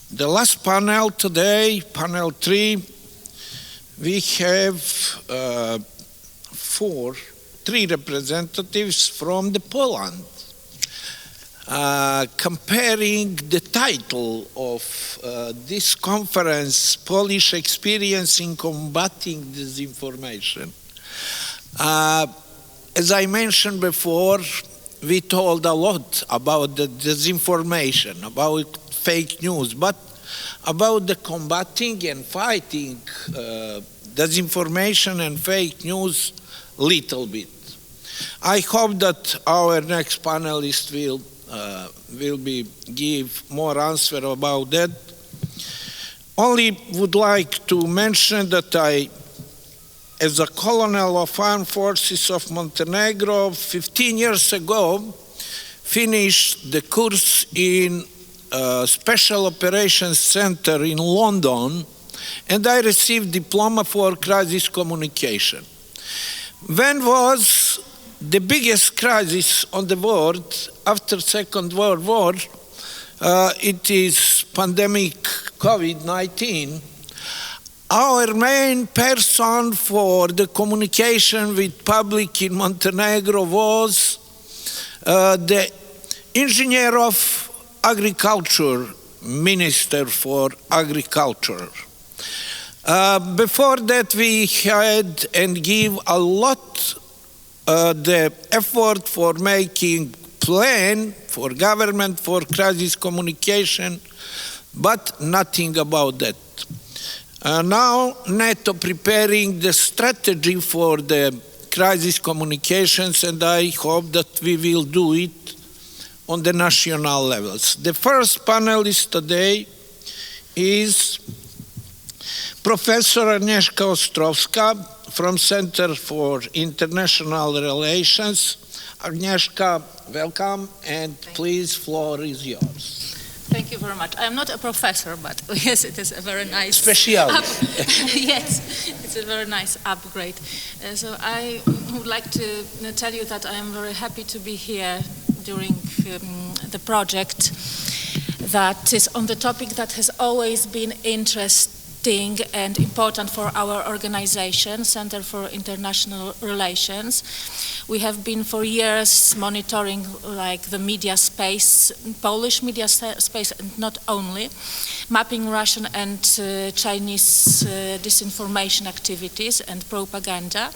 The last panel today, panel 3, we have three representatives from the Poland. Comparing the title of this conference, Polish Experience in Combating Disinformation. As I mentioned before, we told a lot about the disinformation, about fake news, but about the combating and fighting disinformation and fake news little bit. I hope that our next panelist will give more answer about that. Only would like to mention that I, as a colonel of Armed Forces of Montenegro, 15 years ago, finished the course in Special Operations Center in London, and I received diploma for crisis communication. When was the biggest crisis on the world after Second World War? It is pandemic COVID-19. Our main person for the communication with public in Montenegro was the engineer of agriculture, minister for agriculture. Before that, we had and give a lot the effort for making plan for government for crisis communication, but nothing about that. Now, NATO preparing the strategy for the crisis communications, and I hope that we will do it on the national levels. The first panelist today is Professor Agnieszka Ostrowska from Center for International Relations. Agnieszka, welcome, and please, floor is yours. Thank you very much. I'm not a professor, but yes, it is a very nice... Specialty. Yes, it's a very nice upgrade. So I would like to tell you that I am very happy to be here during the project that is on the topic that has always been interesting and important for our organization, Center for International Relations. We have been for years monitoring the media space, Polish media space, and not only, mapping Russian and Chinese disinformation activities and propaganda.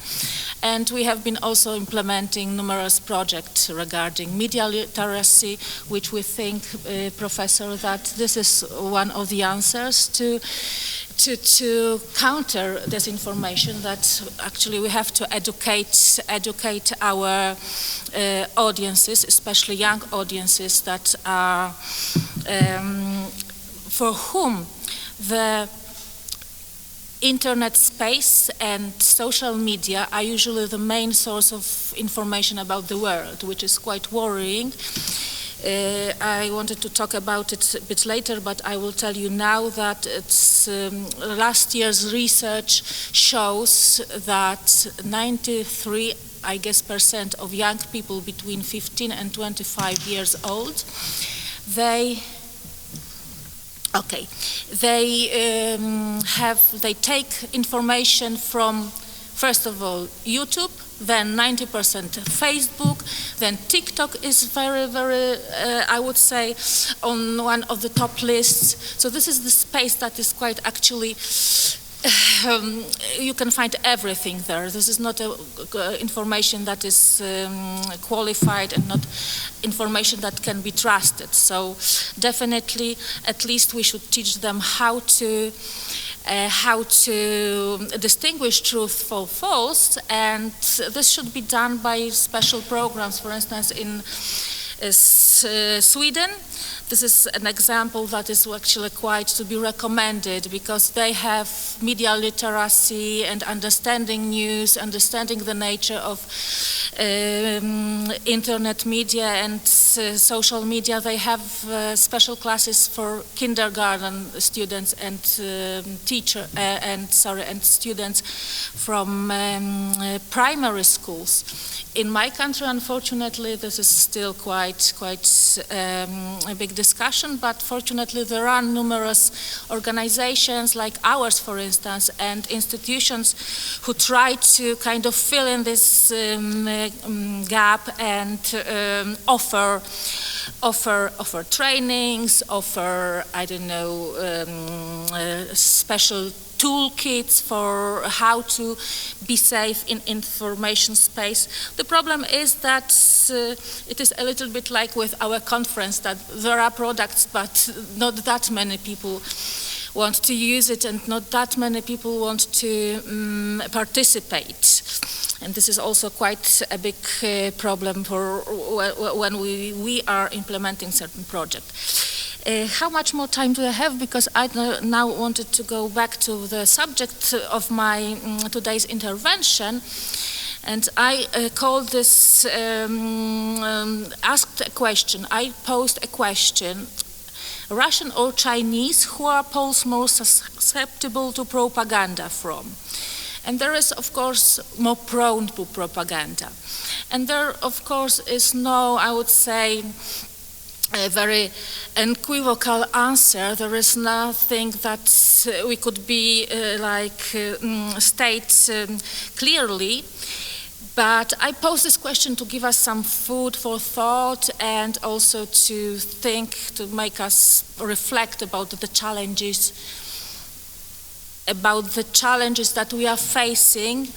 And we have been also implementing numerous projects regarding media literacy, which we think, Professor, that this is one of the answers to counter disinformation, that actually we have to educate our audiences, especially young audiences that are for whom the internet space and social media are usually the main source of information about the world, which is quite worrying. I wanted to talk about it a bit later, but I will tell you now that it's, last year's research shows that 93% of young people between 15 and 25 years old, they take information from, first of all, YouTube, then 90% Facebook, then TikTok is very, I would say, on one of the top lists. So this is the space that is quite actually, you can find everything there. This is not information that is qualified and not information that can be trusted. So definitely, at least we should teach them how to distinguish truth from false, and this should be done by special programs. For instance, in Sweden, this is an example that is actually quite to be recommended, because they have media literacy and understanding news, understanding the nature of internet media, and social media. They have special classes for kindergarten students and and students from primary schools. In my country, unfortunately, this is still quite a big discussion, but fortunately there are numerous organizations like ours, for instance, and institutions who try to kind of fill in this gap and offer trainings, offer, I don't know, special toolkits for how to be safe in information space. The problem is that it is a little bit like with our conference, that there are products, but not that many people want to use it, and not that many people want to participate. And this is also quite a big problem for when we are implementing certain projects. How much more time do I have? Because I now wanted to go back to the subject of my today's intervention. And I called this, asked a question. I posed a question: Russian or Chinese, who are Poles more susceptible to propaganda from? And there is, of course, more prone to propaganda. And there, of course, is no, I would say, a very unequivocal answer. There is nothing that we could be state clearly. But I pose this question to give us some food for thought, and also to think, to make us reflect about the challenges that we are facing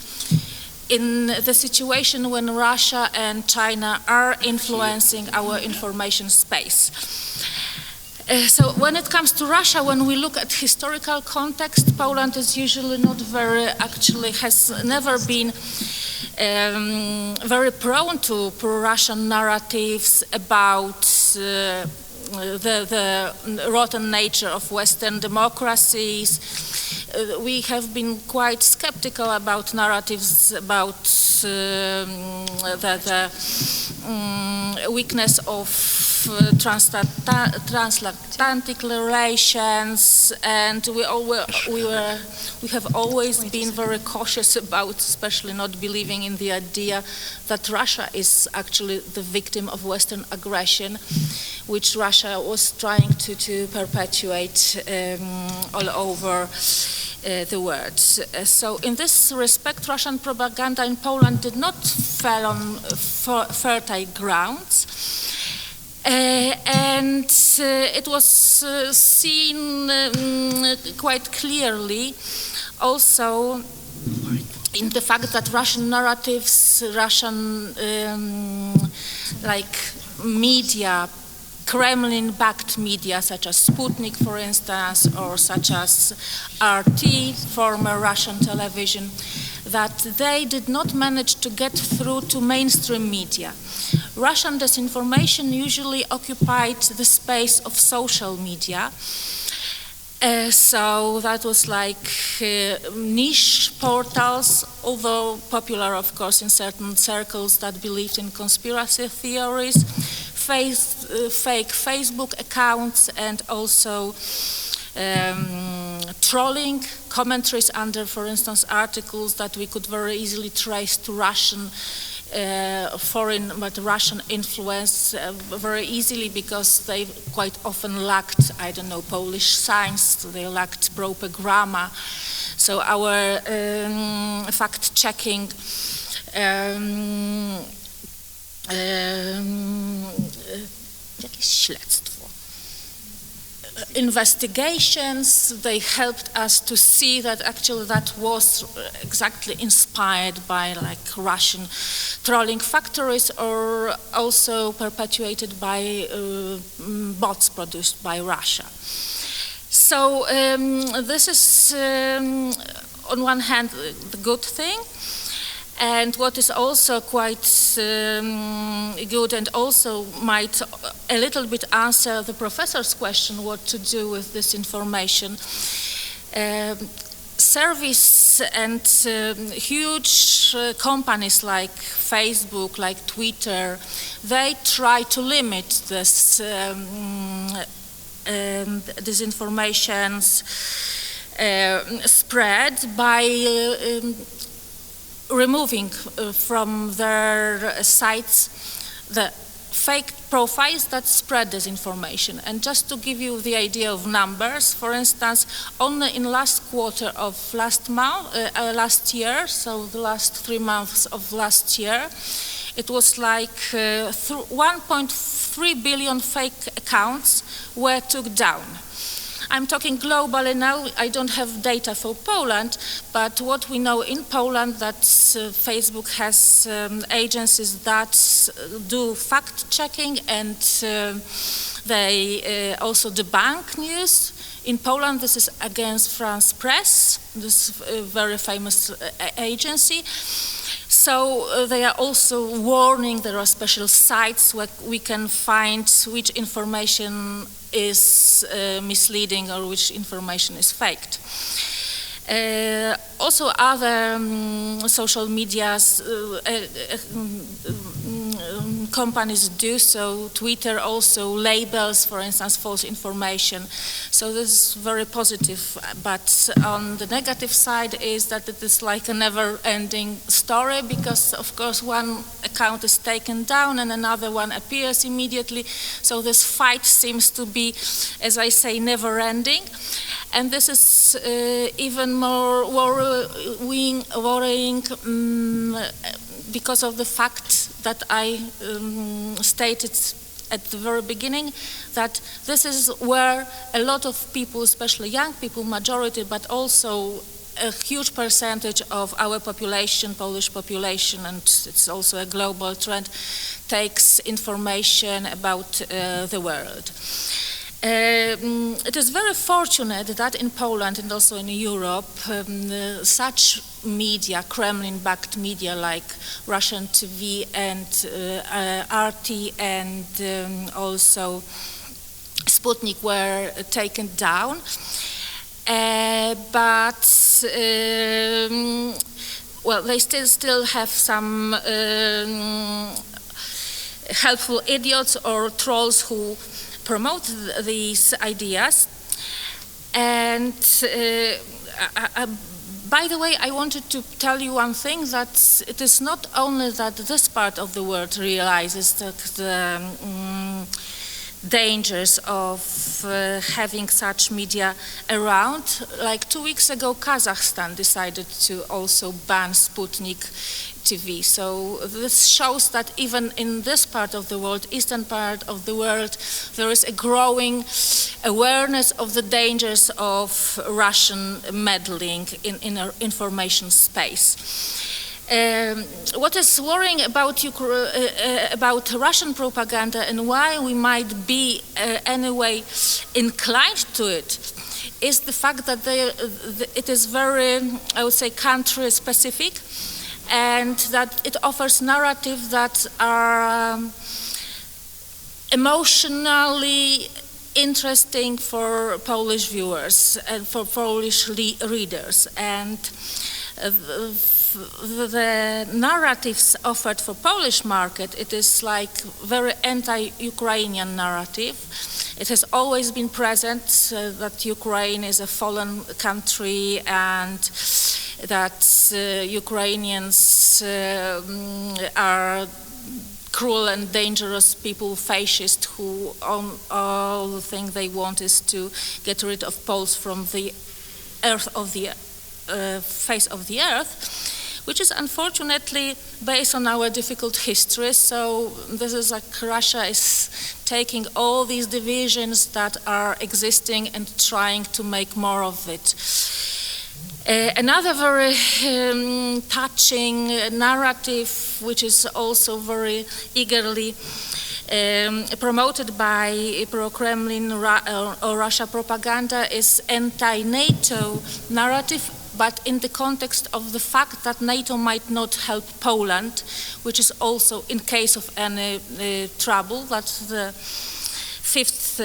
in the situation when Russia and China are influencing our information space. So when it comes to Russia, when we look at historical context, Poland is usually not very, actually has never been very prone to pro-Russian narratives about the rotten nature of Western democracies. We have been quite skeptical about narratives about the weakness of transatlantic relations, and we have always been very cautious about, especially not believing in the idea that Russia is actually the victim of Western aggression, which Russia was trying to perpetuate all over the world. So in this respect, Russian propaganda in Poland did not fall on fertile grounds. And it was seen quite clearly also in the fact that Russian narratives, Russian media, Kremlin-backed media such as Sputnik, for instance, or such as RT, former Russian television, that they did not manage to get through to mainstream media. Russian disinformation usually occupied the space of social media. So that was like niche portals, although popular, of course, in certain circles that believed in conspiracy theories, fake Facebook accounts, and also trolling commentaries under, for instance, articles that we could very easily trace to Russian Russian influence very easily, because they quite often lacked, I don't know, Polish signs, they lacked proper grammar. So our fact-checking investigations, they helped us to see that actually that was exactly inspired by Russian trolling factories, or also perpetuated by bots produced by Russia. So this is on one hand the good thing. And what is also quite good, and also might a little bit answer the professor's question, what to do with this information. Service and huge companies like Facebook, like Twitter, they try to limit this disinformation's spread by removing from their sites the fake profiles that spread disinformation. And just to give you the idea of numbers, for instance, only in last quarter of last year, so the last 3 months of last year, it was like 1.3 billion fake accounts were took down. I'm talking globally now. I don't have data for Poland, but what we know in Poland that Facebook has agencies that do fact-checking and they also debunk news. In Poland, this is Against France Press, this very famous agency. So they are also warning. There are special sites where we can find which information is misleading or which information is faked. Also other social medias companies do so. Twitter also labels, for instance, false information. So this is very positive. But on the negative side is that it is like a never-ending story because, of course, one account is taken down and another one appears immediately. So this fight seems to be, as I say, never-ending. And this is even more worrying because of the fact that I stated at the very beginning, that this is where a lot of people, especially young people, majority, but also a huge percentage of our population, Polish population, and it's also a global trend, takes information about the world. It is very fortunate that in Poland and also in Europe, such media, Kremlin-backed media like Russian TV and RT and also Sputnik were taken down. But well, they still have some helpful idiots or trolls who promote these ideas. And by the way, I wanted to tell you one thing, that it is not only that this part of the world realizes that the dangers of having such media around. Like 2 weeks ago, Kazakhstan decided to also ban Sputnik TV. So this shows that even in this part of the world, eastern part of the world, there is a growing awareness of the dangers of Russian meddling in our information space. What is worrying about Russian propaganda and why we might be anyway inclined to it is the fact that it is very, I would say, country specific, and that it offers narratives that are emotionally interesting for Polish viewers and for Polish readers. And the narratives offered for Polish market, it is like very anti-Ukrainian narrative. It has always been present that Ukraine is a fallen country and that Ukrainians are cruel and dangerous people, fascist, who all the thing they want is to get rid of Poles from the earth of the face of the earth, which is unfortunately based on our difficult history. So this is like Russia is taking all these divisions that are existing and trying to make more of it. Another very touching narrative, which is also very eagerly promoted by pro-Kremlin or Russia propaganda, is anti-NATO narrative, but in the context of the fact that NATO might not help Poland, which is also in case of any trouble, that the fifth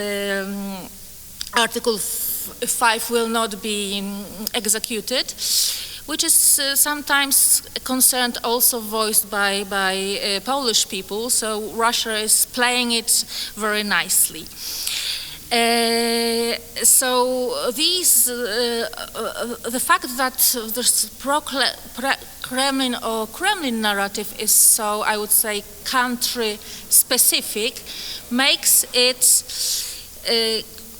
Article 5 will not be executed, which is sometimes concerned also voiced by Polish people, so Russia is playing it very nicely. So the fact that this Kremlin or Kremlin narrative is so, I would say, country-specific, makes it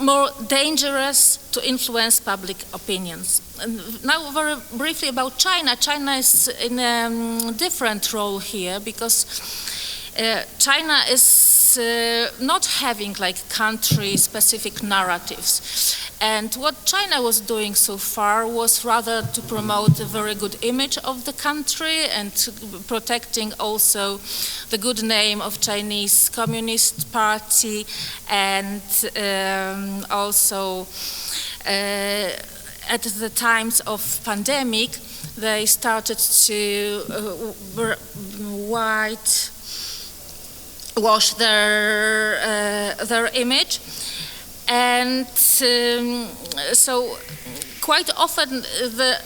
more dangerous to influence public opinions. And now, very briefly about China. China is in a different role here because China is not having like country-specific narratives. And what China was doing so far was rather to promote a very good image of the country and protecting also the good name of Chinese Communist Party, and also at the times of pandemic they started to whitewash their image. And so quite often the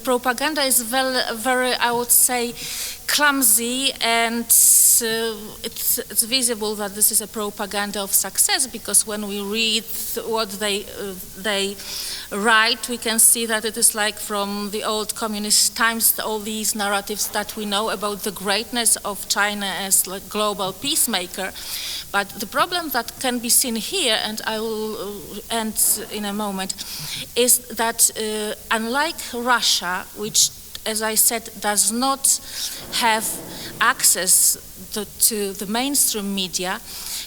propaganda is very, I would say, clumsy, and it's visible that this is a propaganda of success, because when we read what they write, we can see that it is like from the old communist times, all these narratives that we know about the greatness of China as like global peacemaker. But the problem that can be seen here, and I will end in a moment, is that unlike Russia, which, as I said, does not have access to the mainstream media,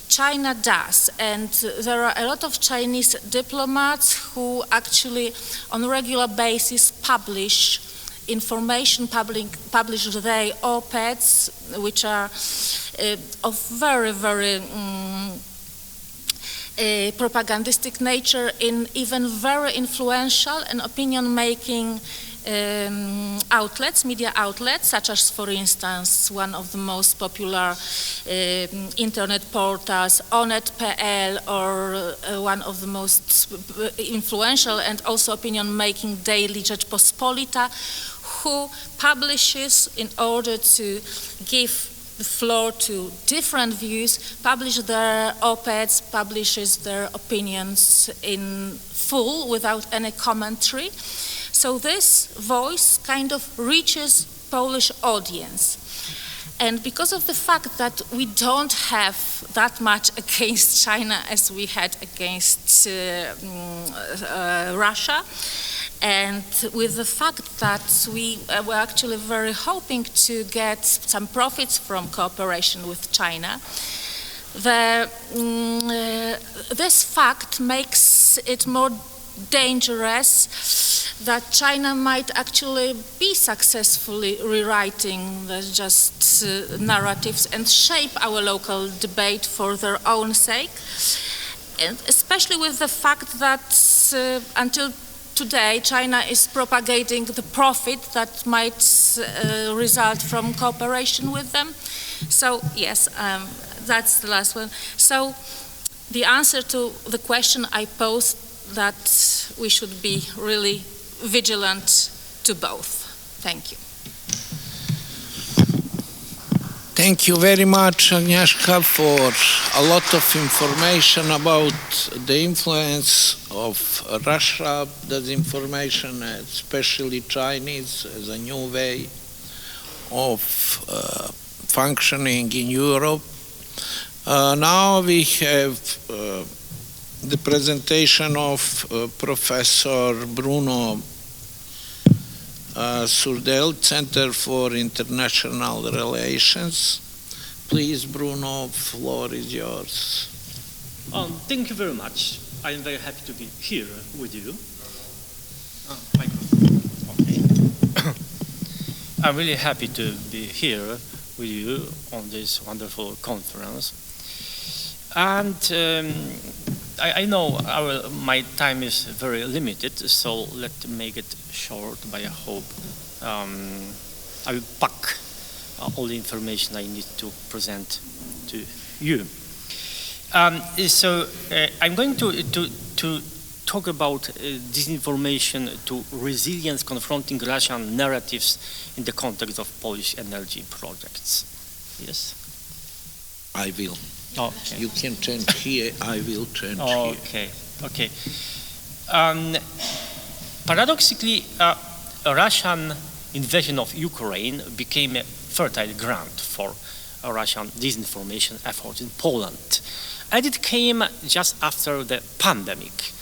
China does. And there are a lot of Chinese diplomats who actually on a regular basis publish information, publish their op-eds, which are of very, very propagandistic nature, in even very influential and opinion-making outlets, media outlets, such as, for instance, one of the most popular internet portals, Onet.pl, or one of the most influential and also opinion-making daily Rzeczpospolita, who publishes, in order to give the floor to different views, publish their op-eds, publishes their opinions in full without any commentary. So this voice kind of reaches Polish audience. And because of the fact that we don't have that much against China as we had against Russia, and with the fact that we were actually very hoping to get some profits from cooperation with China, this fact makes it more dangerous that China might actually be successfully rewriting the just narratives and shape our local debate for their own sake, and especially with the fact that until today China is propagating the profit that might result from cooperation with them. So yes, that's the last one. So the answer to the question I posed, that we should be really vigilant to both. Thank you. Thank you very much, Agnieszka, for a lot of information about the influence of Russia, disinformation, especially Chinese, as a new way of functioning in Europe. Now we have the presentation of Professor Bruno Surdel, Center for International Relations. Please, Bruno, floor is yours. Thank you very much. I am very happy to be here with you. Okay. I'm really happy to be here with you on this wonderful conference. And I know my time is very limited, so let's make it short, but I hope I will pack all the information I need to present to you. So I'm going to talk about disinformation to resilience confronting Russian narratives in the context of Polish energy projects. Yes? I will. Okay. You can turn here, I will turn here. Okay, okay. Paradoxically, a Russian invasion of Ukraine became a fertile ground for Russian disinformation efforts in Poland. And it came just after the pandemic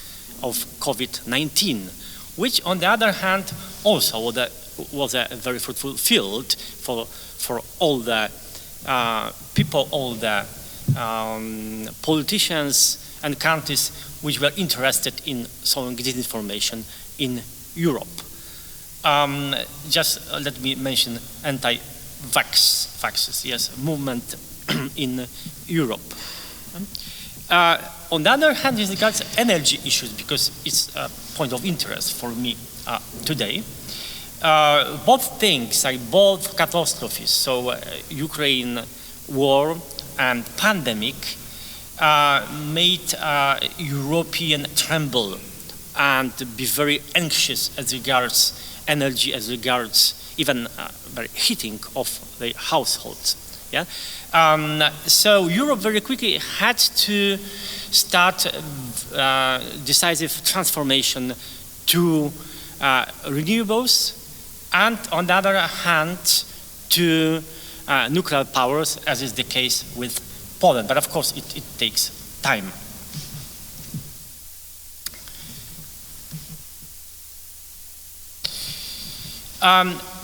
of COVID-19, which on the other hand also was a very fruitful field for all the people, all the politicians and countries which were interested in sowing disinformation in Europe. Just let me mention anti-vaxxers, yes, movement in Europe. On the other hand, as regards energy issues, because it's a point of interest for me today, both things, like both catastrophes, so Ukraine war and pandemic, made European tremble and be very anxious as regards energy, as regards even very heating of the households. Yeah? So Europe very quickly had to start decisive transformation to renewables, and on the other hand to nuclear powers, as is the case with Poland. But of course it takes time.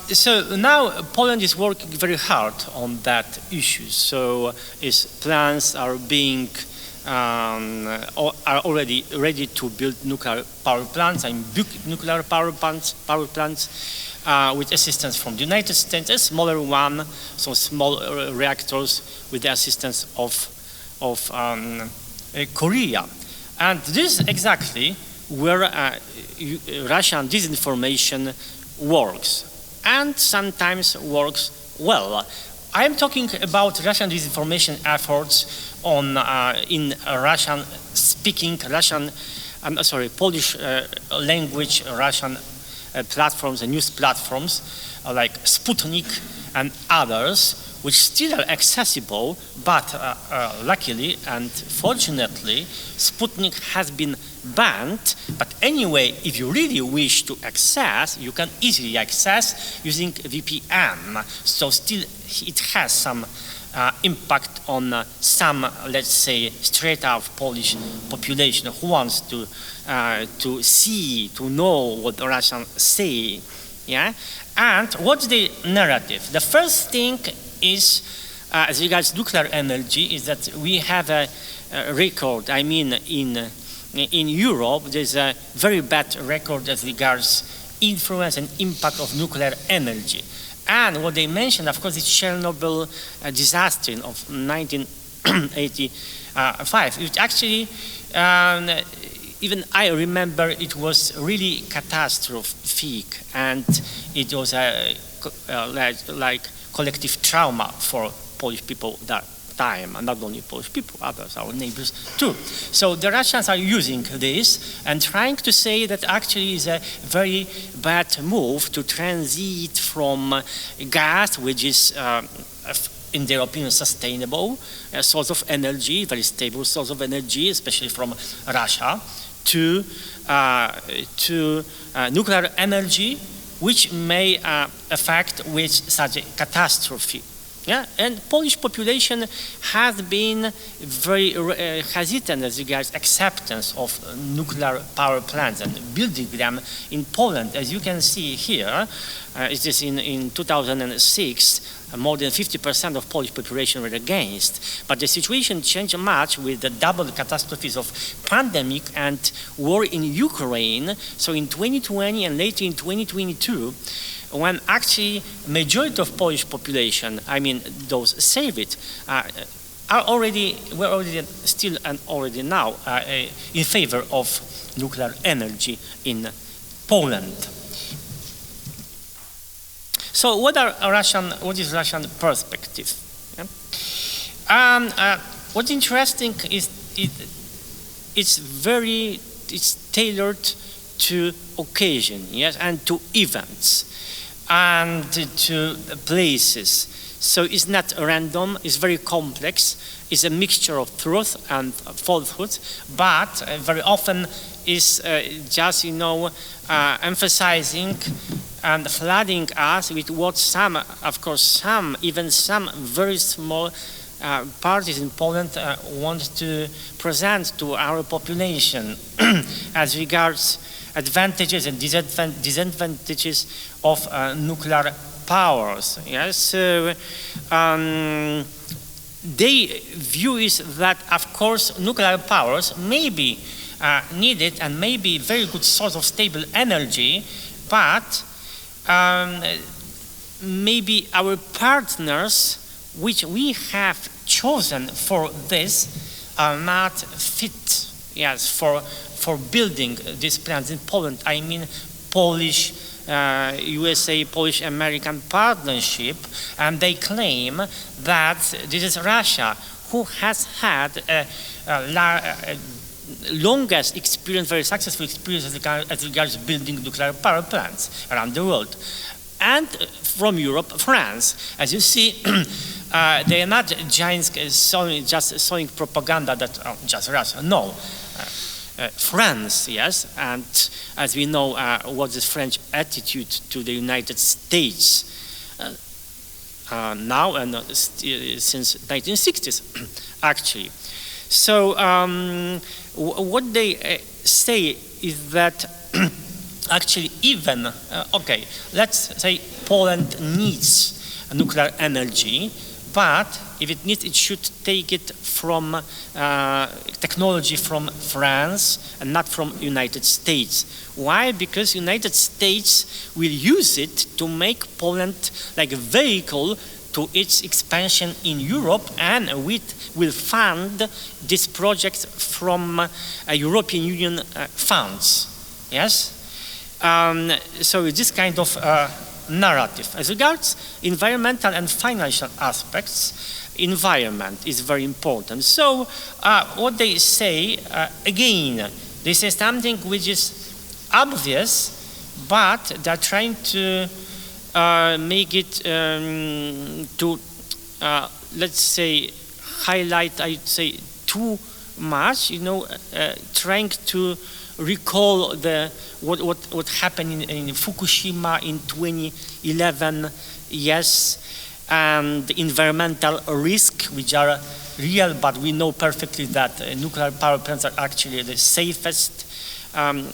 So now Poland is working very hard on that issue. So its plans are being are already ready to build nuclear power plants and big nuclear power plants with assistance from the United States, a smaller one, so small reactors with the assistance of Korea. And this is exactly where Russian disinformation works, and sometimes works well. I'm talking about Russian disinformation efforts on in Russian-speaking, Polish language Russian platforms and news platforms like Sputnik and others, which still are accessible, but luckily and fortunately, Sputnik has been banned. But anyway, if you really wish to access, you can easily access using VPN. So still it has some impact on some, let's say, straight-out Polish population who wants to see, to know what the Russians say. Yeah? And what's the narrative? The first thing is, as regards nuclear energy, is that we have a record. I mean, in Europe, there's a very bad record as regards influence and impact of nuclear energy. And what they mentioned, of course, is Chernobyl disaster of 1985. It actually, even I remember, it was really catastrophic, and it was like collective trauma for Polish people that time, and not only Polish people, others, our neighbors too. So the Russians are using this and trying to say that actually is a very bad move to transit from gas, which is in their opinion sustainable source of energy, very stable source of energy, especially from Russia, to nuclear energy, which may affect with such a catastrophe. Yeah, and Polish population has been very hesitant as regards acceptance of nuclear power plants and building them in Poland. As you can see here, it is in 2006, more than 50% of Polish population were against. But the situation changed much with the double catastrophes of pandemic and war in Ukraine. So in 2020 and later in 2022, when actually majority of Polish population, I mean those save it, were already still and already now in favor of nuclear energy in Poland. So what is Russian perspective? Yeah? What's interesting is it's very it's tailored to occasion, yes, and to events and to places. So it's not random, it's very complex, it's a mixture of truth and falsehood, but very often is just, emphasizing and flooding us with what some, of course, even some very small parties in Poland want to present to our population as regards advantages and disadvantages of nuclear powers. Yes, so their view is that, of course, nuclear powers may be needed and may be a very good source of stable energy, but maybe our partners, which we have chosen for this, are not fit, yes, for building these plants in Poland. I mean, Polish, USA, Polish-American partnership, and they claim that this is Russia who has had a longest experience, very successful experience as regards building nuclear power plants around the world. And from Europe, France. As you see, they are not giants just sowing propaganda that just Russia. No. France, yes, and as we know, what is French attitude to the United States now and since 1960s, actually. So what they say is that actually even, let's say Poland needs nuclear energy, but if it needs, it should take it from technology from France and not from United States. Why? Because United States will use it to make Poland like a vehicle to its expansion in Europe, and will fund this project from European Union funds. Yes? So this kind of narrative. As regards environmental and financial aspects, environment is very important. So what they say, again, they say something which is obvious, but they're trying to make it let's say, highlight, I'd say, too much, trying to recall what happened in Fukushima in 2011, yes, and the environmental risk, which are real, but we know perfectly that nuclear power plants are actually the safest and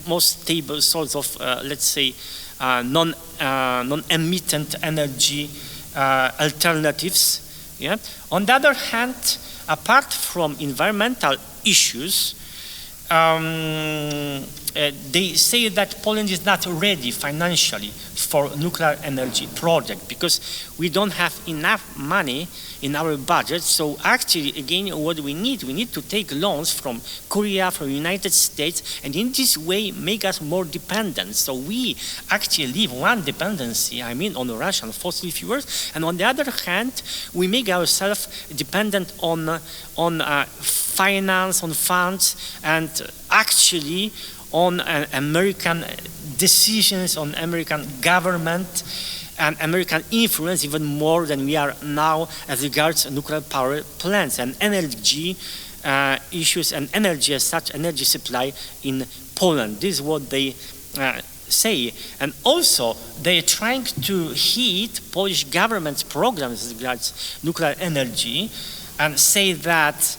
most stable source of, let's say, non-emittent energy alternatives. Yeah? On the other hand, apart from environmental issues, they say that Poland is not ready financially for nuclear energy project because we don't have enough money in our budget. So actually, again, what we need to take loans from Korea, from United States, and in this way make us more dependent. So we actually leave one dependency, I mean, on Russian fossil fuels, and on the other hand, we make ourselves dependent on finance, on funds, and actually on American decisions, on American government and American influence even more than we are now as regards nuclear power plants and energy issues and energy as such, energy supply in Poland. This is what they say. And also they are trying to hit Polish government's programs as regards nuclear energy and say that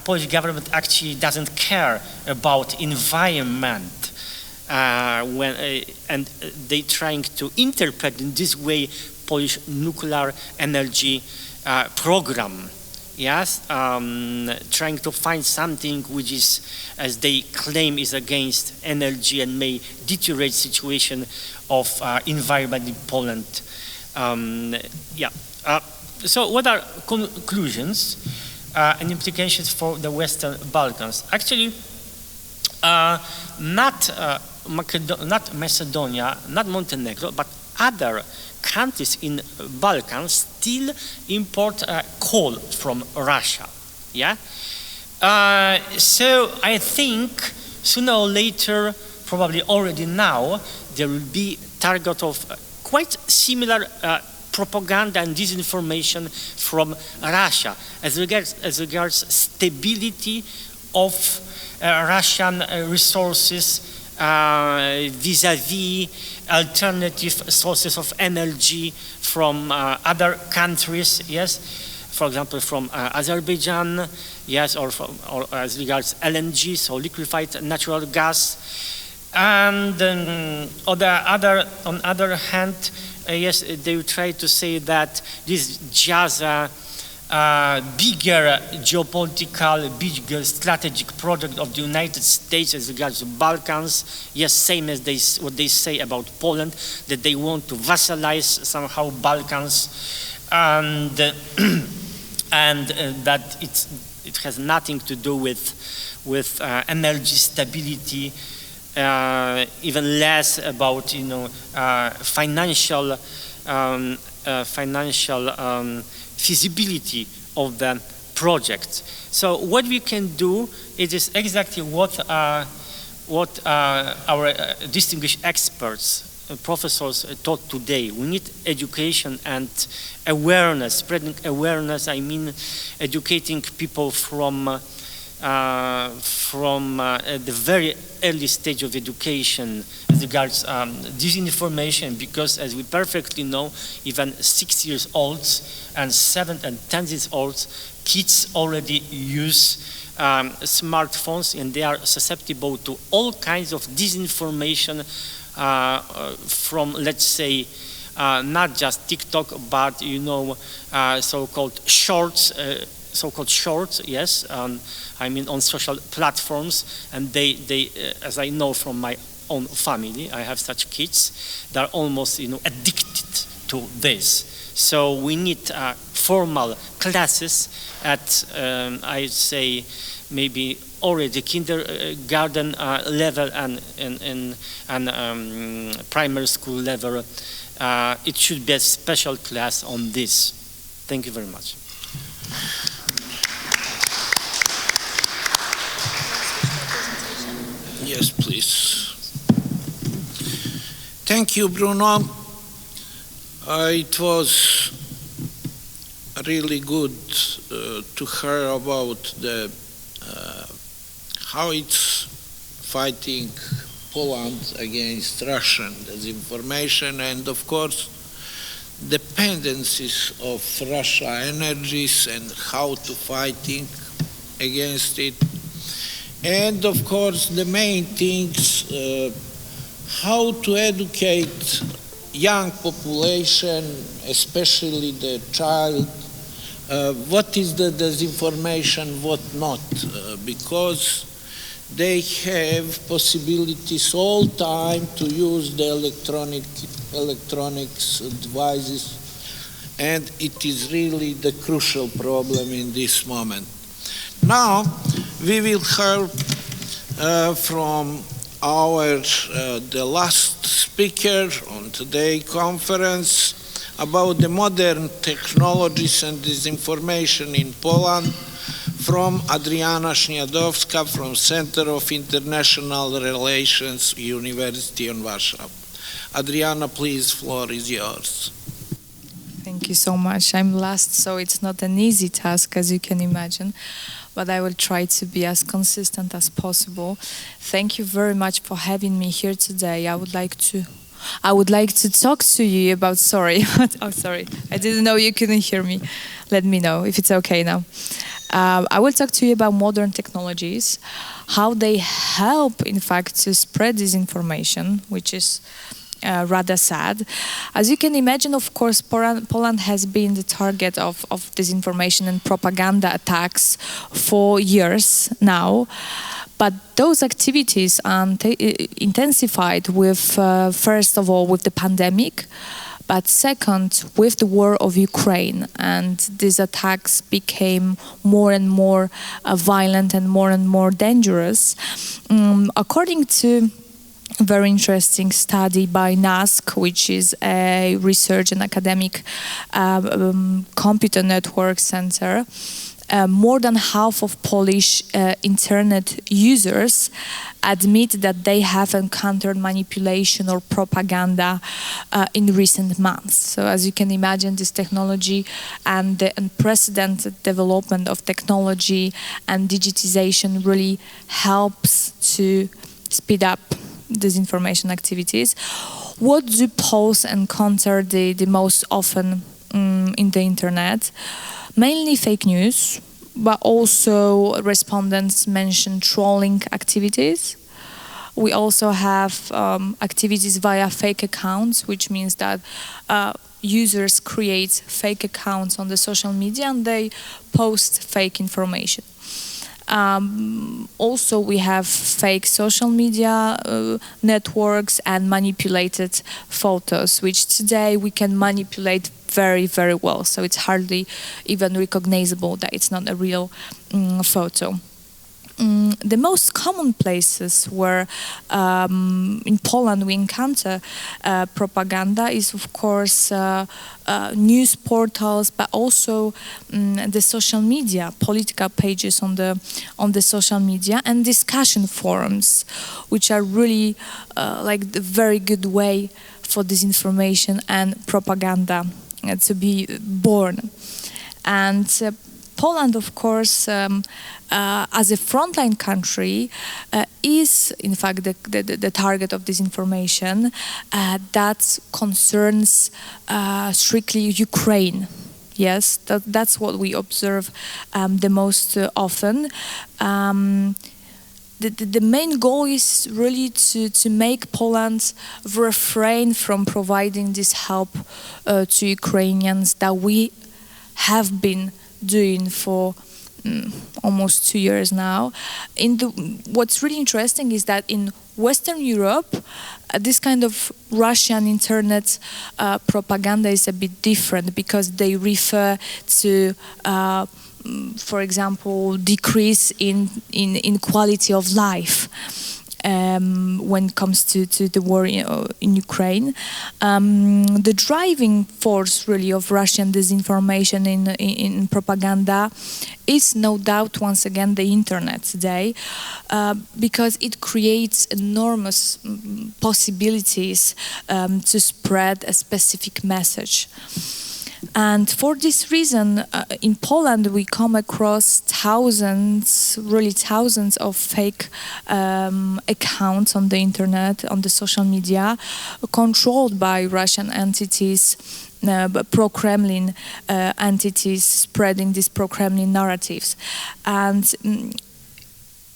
Polish government actually doesn't care about environment and they trying to interpret in this way Polish nuclear energy program. Yes, trying to find something which is, as they claim, is against energy and may deteriorate situation of environment in Poland. So what are conclusions and implications for the Western Balkans? Actually, not Macedonia, not Montenegro, but other countries in Balkans still import coal from Russia. Yeah, So I think sooner or later, probably already now, there will be target of quite similar propaganda and disinformation from Russia as regards stability of Russian resources vis-à-vis alternative sources of energy from other countries, yes, for example from Azerbaijan, yes, or as regards LNG, so liquefied natural gas. And on the other hand, yes, they will try to say that this is just a bigger geopolitical, bigger strategic project of the United States as regards the Balkans. Yes, same as what they say about Poland, that they want to vassalize somehow Balkans, and that it has nothing to do with energy stability. Even less about financial feasibility of the project. So what we can do, it is exactly what our distinguished experts, professors taught today. We need education and awareness, spreading awareness. I mean, educating people from the very early stage of education as regards disinformation, because as we perfectly know, even 6 years old and 7 and 10 years old kids already use smartphones, and they are susceptible to all kinds of disinformation from, let's say, not just TikTok, but so-called shorts. Yes, I mean on social platforms, and they as I know from my own family, I have such kids, they're almost addicted to this. So we need formal classes at I'd say maybe already kindergarten level and primary school level. It should be a special class on this. Thank you very much. Yes, please. Thank you, Bruno. It was really good to hear about how it's fighting Poland against Russian disinformation, and of course dependencies of Russia energies and how to fighting against it. And of course the main things, how to educate young population, especially the child, what is the disinformation, what not, because they have possibilities all time to use the electronics devices, and it is really the crucial problem in this moment. Now we will hear from the last speaker on today's conference about the modern technologies and disinformation in Poland, from Adriana Śniadowska from Center of International Relations, University of Warsaw. Adriana, please, floor is yours. Thank you so much. I'm last, so it's not an easy task, as you can imagine, but I will try to be as consistent as possible. Thank you very much for having me here today. I would like to talk to you about, sorry, I didn't know you couldn't hear me. Let me know if it's okay now. I will talk to you about modern technologies, how they help, in fact, to spread disinformation, which is rather sad. As you can imagine, of course, Poland has been the target of disinformation and propaganda attacks for years now. But those activities intensified with, first of all, with the pandemic, but second, with the war of Ukraine. And these attacks became more and more violent and more dangerous. According to a very interesting study by NASC, which is a research and academic computer network center, more than half of Polish internet users admit that they have encountered manipulation or propaganda in recent months. So as you can imagine, this technology and the unprecedented development of technology and digitization really helps to speed up disinformation activities. What do Poles encounter the most often in the internet? Mainly fake news, but also respondents mention trolling activities. We also have activities via fake accounts, which means that users create fake accounts on the social media and they post fake information. Also, we have fake social media networks and manipulated photos, which today we can manipulate very, very well. So it's hardly even recognizable that it's not a real photo. The most common places where in Poland we encounter propaganda is, of course, news portals, but also the social media, political pages on the social media, and discussion forums, which are really like the very good way for disinformation and propaganda to be born. And Poland, of course, as a frontline country, is in fact the target of disinformation that concerns strictly Ukraine. Yes, that's what we observe the most often. The main goal is really to make Poland refrain from providing this help to Ukrainians that we have been doing for almost 2 years now. What's really interesting is that in Western Europe, this kind of Russian internet propaganda is a bit different because they refer to for example, decrease in quality of life when it comes to the war in Ukraine. The driving force really of Russian disinformation in propaganda is no doubt once again the internet today, because it creates enormous possibilities to spread a specific message. And for this reason, in Poland, we come across thousands of fake accounts on the internet, on the social media, controlled by Russian entities, pro-Kremlin entities spreading these pro-Kremlin narratives. And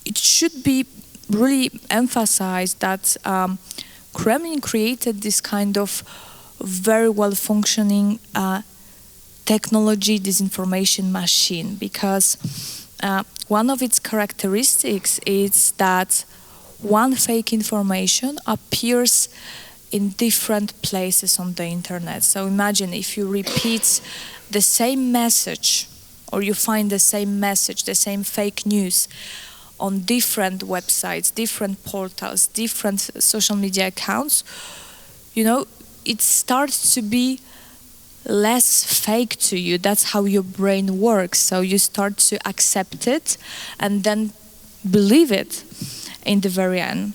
it should be really emphasized that Kremlin created this kind of very well-functioning technology disinformation machine, because one of its characteristics is that one fake information appears in different places on the internet. So imagine if you repeat the same message, or you find the same message, the same fake news on different websites, different portals, different social media accounts, you know, it starts to be less fake to you. That's how your brain works. So you start to accept it and then believe it in the very end.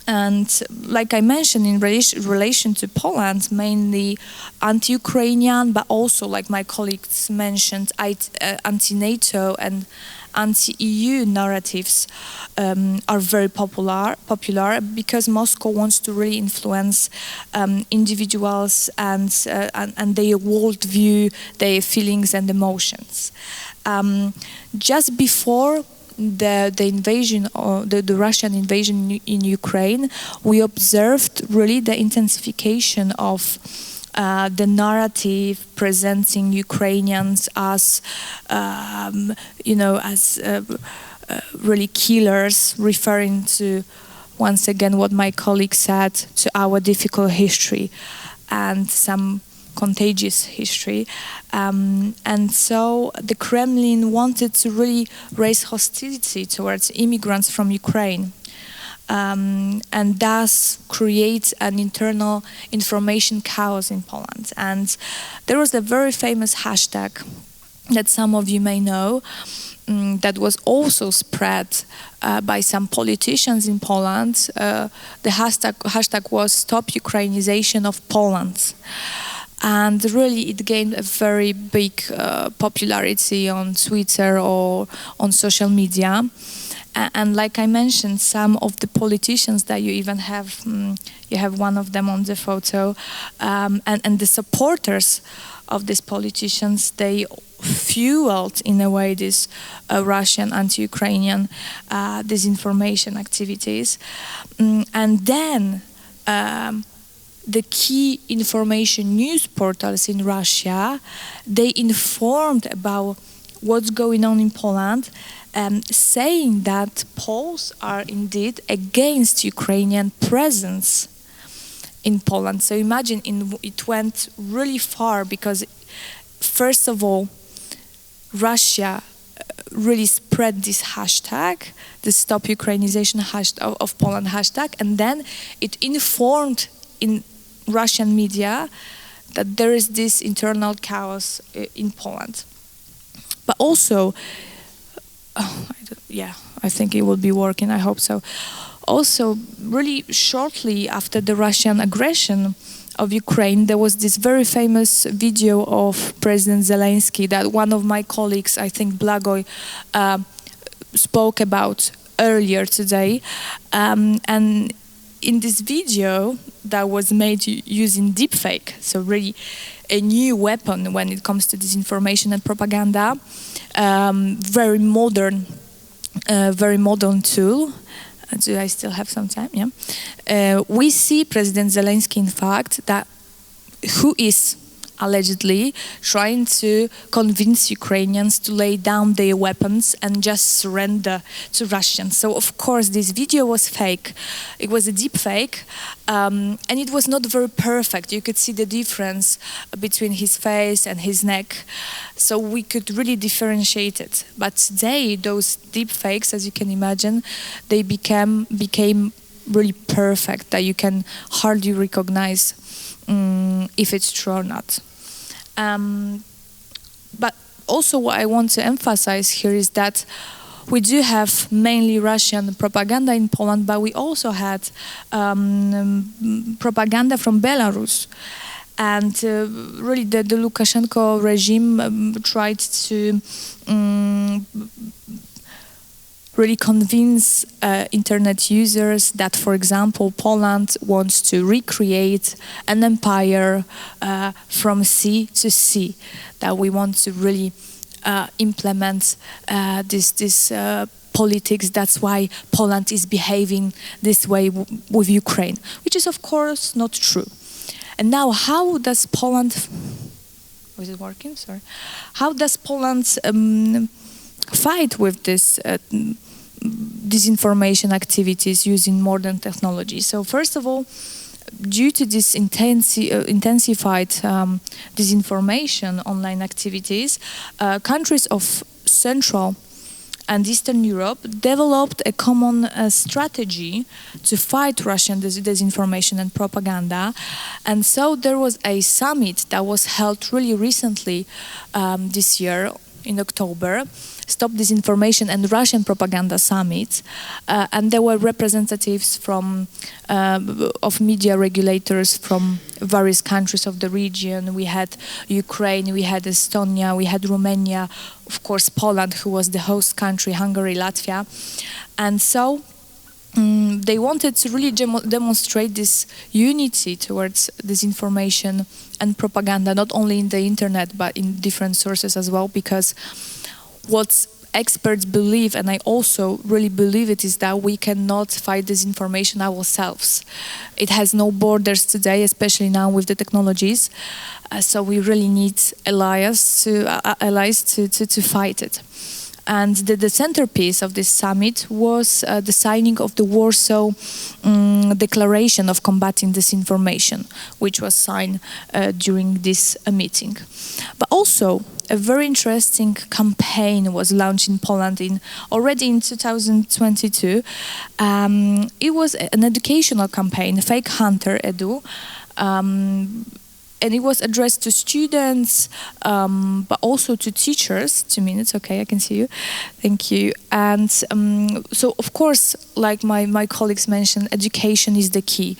And like I mentioned, in relation to Poland, mainly anti-Ukrainian, but also, like my colleagues mentioned, anti-NATO and anti-EU narratives are very popular because Moscow wants to really influence individuals and their worldview, their feelings and emotions. Just before the invasion, or the Russian invasion in Ukraine, we observed really the intensification of the narrative presenting Ukrainians as, really killers, referring to, once again, what my colleague said, to our difficult history and some contagious history. And so the Kremlin wanted to really raise hostility towards immigrants from Ukraine. And thus create an internal information chaos in Poland. And there was a very famous hashtag that some of you may know, that was also spread by some politicians in Poland. The hashtag was Stop Ukrainization of Poland. And really it gained a very big popularity on Twitter or on social media. And like I mentioned, some of the politicians that you even have, you have one of them on the photo, and the supporters of these politicians, they fueled in a way this Russian anti-Ukrainian disinformation activities. And then the key information news portals in Russia, they informed about what's going on in Poland, saying that Poles are indeed against Ukrainian presence in Poland. So imagine it went really far because, first of all, Russia really spread this hashtag, the Stop Ukrainization of Poland hashtag, and then it informed in Russian media that there is this internal chaos in Poland. But also, I think it will be working, I hope so. Also, really shortly after the Russian aggression of Ukraine, there was this very famous video of President Zelensky that one of my colleagues, I think Blagoy, spoke about earlier today. And in this video that was made using deepfake, so really a new weapon when it comes to disinformation and propaganda, very modern tool. Do I still have some time? Yeah. We see President Zelensky, in fact, who is allegedly trying to convince Ukrainians to lay down their weapons and just surrender to Russians. So, of course, this video was fake. It was a deep fake, and it was not very perfect. You could see the difference between his face and his neck. So we could really differentiate it. But today, those deep fakes, as you can imagine, they became really perfect, that you can hardly recognize if it's true or not. But also what I want to emphasize here is that we do have mainly Russian propaganda in Poland, but we also had propaganda from Belarus. And really the Lukashenko regime tried to really convince internet users that, for example, Poland wants to recreate an empire from sea to sea, that we want to really implement this politics. That's why Poland is behaving this way with Ukraine, which is, of course, not true. And now, how does Poland... Was it working? Sorry. How does Poland fight with this disinformation activities using modern technology? So first of all, due to this intensified disinformation online activities, countries of Central and Eastern Europe developed a common strategy to fight Russian disinformation and propaganda. And so there was a summit that was held really recently this year in October, Stop Disinformation and Russian Propaganda Summit, and there were representatives of media regulators from various countries of the region. We had Ukraine, we had Estonia, we had Romania, of course Poland, who was the host country, Hungary, Latvia. And so they wanted to really demonstrate this unity towards disinformation and propaganda, not only in the internet, but in different sources as well, because what experts believe, and I also really believe it, is that we cannot fight disinformation ourselves. It has no borders today, especially now with the technologies. So we really need allies to fight it. And the centerpiece of this summit was the signing of the Warsaw Declaration of Combating Disinformation, which was signed during this meeting. But also, a very interesting campaign was launched in Poland already in 2022. It was an educational campaign, Fake Hunter Edu. and it was addressed to students, but also to teachers. 2 minutes, okay, I can see you. Thank you. And so, of course, like my colleagues mentioned, education is the key.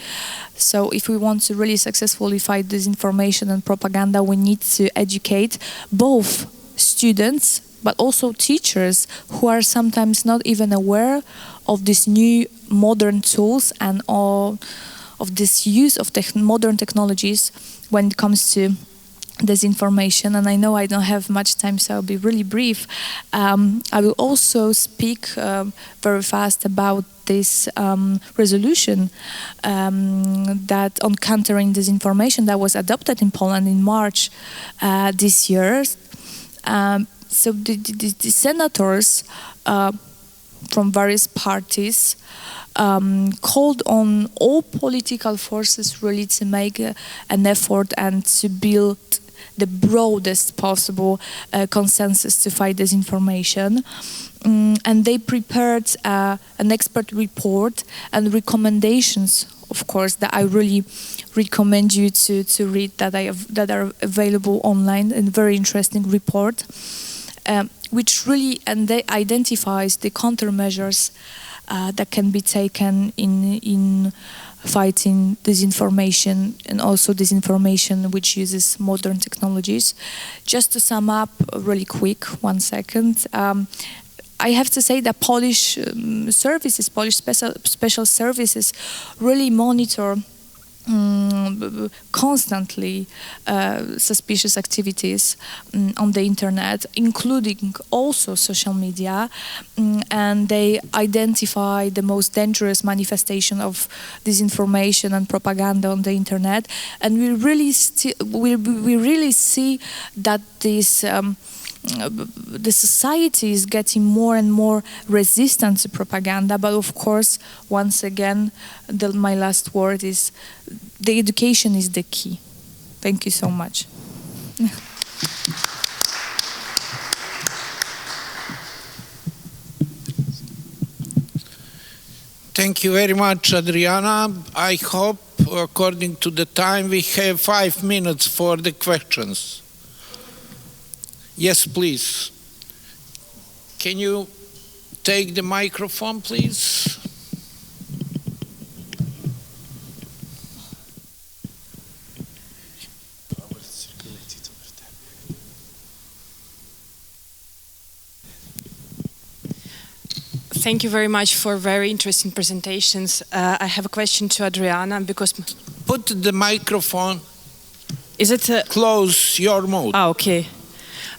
So if we want to really successfully fight disinformation and propaganda, we need to educate both students, but also teachers who are sometimes not even aware of these new modern tools and all of this use of modern technologies when it comes to disinformation. And I know I don't have much time, so I'll be really brief. I will also speak very fast about this resolution that on countering disinformation that was adopted in Poland in March this year. So the senators from various parties called on all political forces really to make an effort and to build the broadest possible consensus to fight disinformation. And they prepared an expert report and recommendations, of course, that I really recommend you to read, that are available online, in a very interesting report, which really identifies the countermeasures that can be taken in fighting disinformation, and also disinformation which uses modern technologies. Just to sum up really quick, 1 second. I have to say that Polish services, Polish special services really monitor constantly suspicious activities on the internet, including also social media, and they identify the most dangerous manifestation of disinformation and propaganda on the internet. And we really see that this the society is getting more and more resistant to propaganda, but of course, once again, my last word is the education is the key. Thank you so much. Thank you very much, Adriana. I hope, according to the time, we have 5 minutes for the questions. Yes, please. Can you take the microphone, please? Thank you very much for very interesting presentations. I have a question to Adriana because... Put the microphone. Is it... Close your mouth. Ah, okay.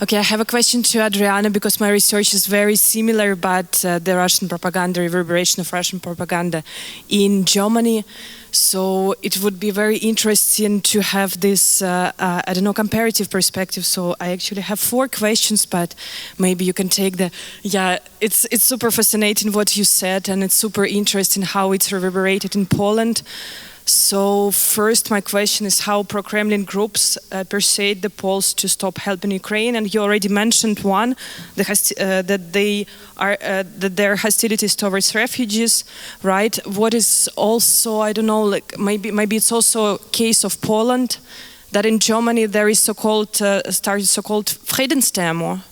Okay, I have a question to Adriana because my research is very similar about the Russian propaganda, reverberation of Russian propaganda in Germany. So it would be very interesting to have this, I don't know, comparative perspective. So I actually have 4 questions, but maybe you can take the, yeah, it's super fascinating what you said, and it's super interesting how it's reverberated in Poland. So first, my question is how pro-Kremlin groups persuade the Poles to stop helping Ukraine, and you already mentioned one, that their hostilities towards refugees, right? What is also, I don't know, like maybe it's also a case of Poland, that in Germany there is started so-called Friedensdemo,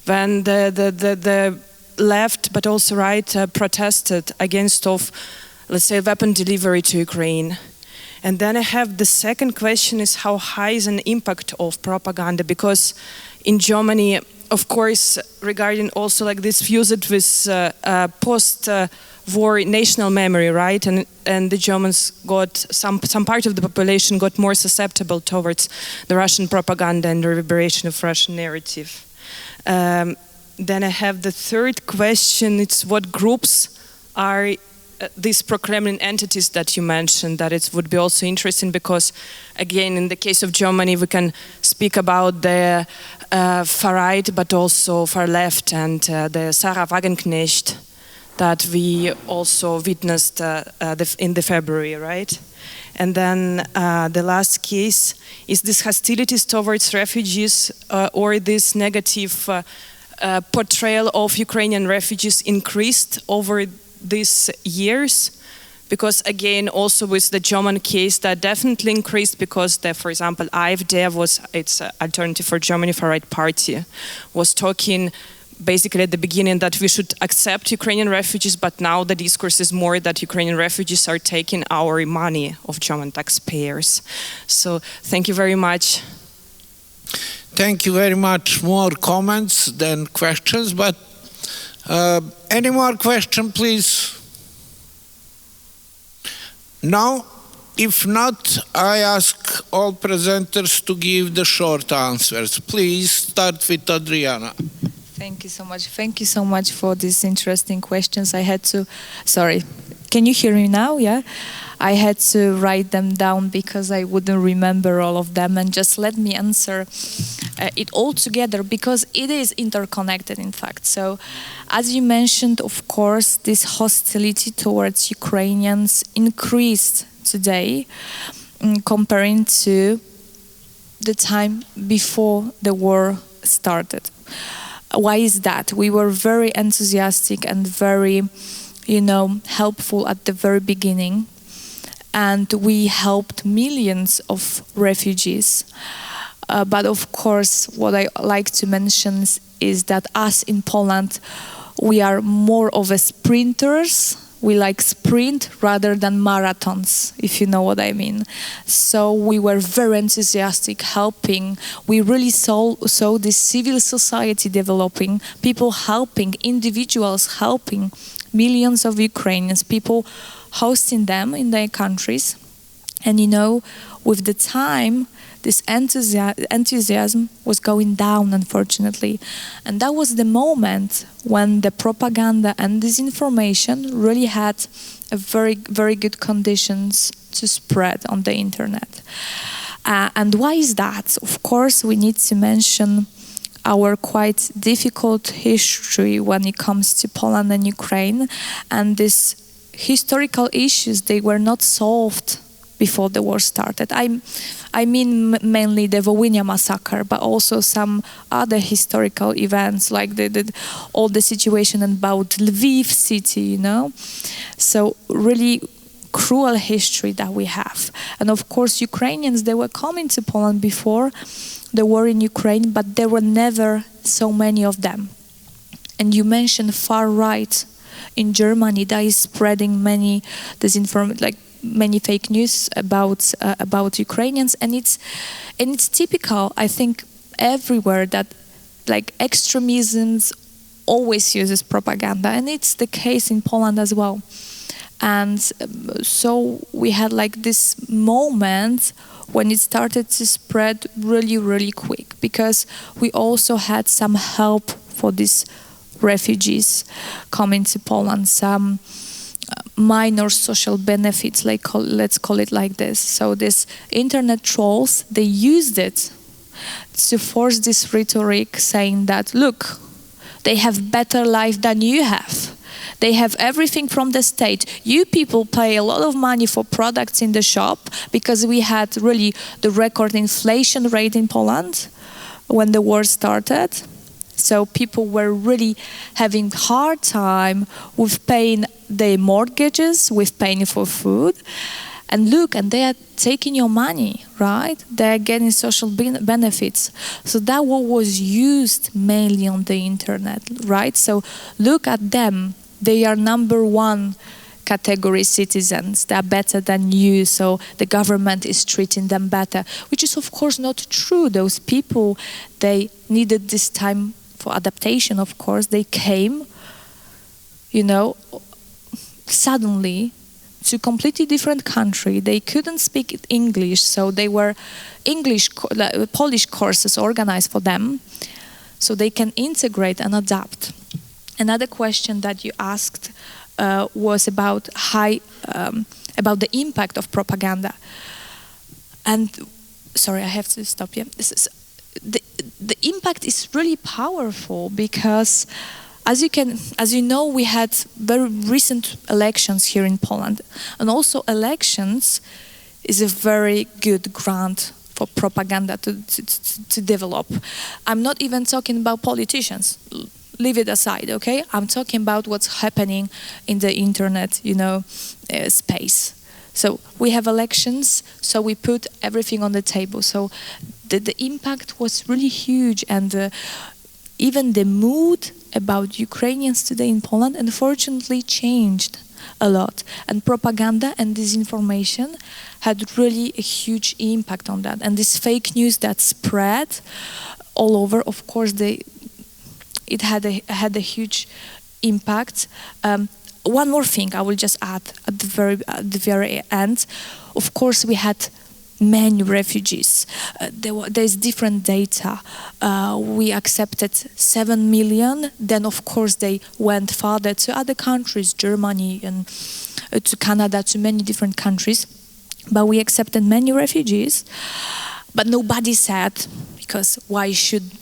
when the left but also right protested against of, let's say, weapon delivery to Ukraine. And then I have the second question is how high is an impact of propaganda? Because in Germany, of course, regarding also like this fused with post-war national memory, right? And the Germans got, some part of the population got more susceptible towards the Russian propaganda and the reverberation of Russian narrative. Then I have the third question, it's what groups are these pro-Kremlin entities that you mentioned, that it would be also interesting because, again, in the case of Germany, we can speak about the far right, but also far left, and the Sarah Wagenknecht that we also witnessed in the February, right? And then the last case is this hostilities towards refugees or this negative portrayal of Ukrainian refugees increased over these years, Because again, also with the German case, that definitely increased because, for example, AfD it's Alternative for Germany Far Right Party, was talking basically at the beginning that we should accept Ukrainian refugees, but now the discourse is more that Ukrainian refugees are taking our money of German taxpayers. So thank you very much. Thank you very much. More comments than questions, but any more question, please? No? If not, I ask all presenters to give the short answers. Please start with Adriana. Thank you so much. Thank you so much for these interesting questions. I had to, sorry, can you hear me now? Yeah? I had to write them down because I wouldn't remember all of them, and just let me answer it all together because it is interconnected, in fact. So, as you mentioned, of course, this hostility towards Ukrainians increased today comparing to the time before the war started. Why is that? We were very enthusiastic and very, helpful at the very beginning. And we helped millions of refugees. But of course, what I like to mention is that us in Poland, we are more of a sprinters. We like sprint rather than marathons, if you know what I mean. So we were very enthusiastic helping. We really saw this civil society developing, people helping, individuals helping millions of Ukrainians, people hosting them in their countries. And with the time, this enthusiasm was going down, unfortunately. And that was the moment when the propaganda and disinformation really had a very, very good conditions to spread on the internet. And why is that? Of course, we need to mention our quite difficult history when it comes to Poland and Ukraine. And these historical issues, they were not solved before the war started. I mean mainly the Volhynia massacre, but also some other historical events like all the situation about Lviv city, So really cruel history that we have. And of course, Ukrainians, they were coming to Poland before the war in Ukraine, but there were never so many of them. And you mentioned far right in Germany that is spreading many many fake news about Ukrainians, and it's typical, I think, everywhere that extremisms always uses propaganda, and it's the case in Poland as well. And so we had this moment when it started to spread really, really quick, because we also had some help for these refugees coming to Poland, some minor social benefits, let's call it like this. So these internet trolls, they used it to force this rhetoric saying that, look, they have better life than you have. They have everything from the state. You people pay a lot of money for products in the shop because we had really the record inflation rate in Poland when the war started. So people were really having hard time with paying their mortgages, with paying for food. And look, and they are taking your money, right? They are getting social benefits. So that was used mainly on the internet, right? So look at them. They are number one category citizens. They are better than you, so the government is treating them better, which is of course not true. Those people, they needed this time for adaptation, of course. They came, suddenly to a completely different country. They couldn't speak English, so they were Polish courses organized for them, so they can integrate and adapt. Another question that you asked was about about the impact of propaganda. And sorry, I have to stop you. The impact is really powerful because, as you know, we had very recent elections here in Poland, and also elections is a very good ground for propaganda to develop. I'm not even talking about politicians. leave it aside, okay? I'm talking about what's happening in the internet, space. So we have elections, so we put everything on the table. So the impact was really huge, and even the mood about Ukrainians today in Poland unfortunately changed a lot. And propaganda and disinformation had really a huge impact on that. And this fake news that spread all over, of course, it had a huge impact. One more thing I will just add at the very end. Of course, we had many refugees. There's different data. We accepted 7 million. Then, of course, they went farther to other countries, Germany and to Canada, to many different countries. But we accepted many refugees. But nobody said, because why should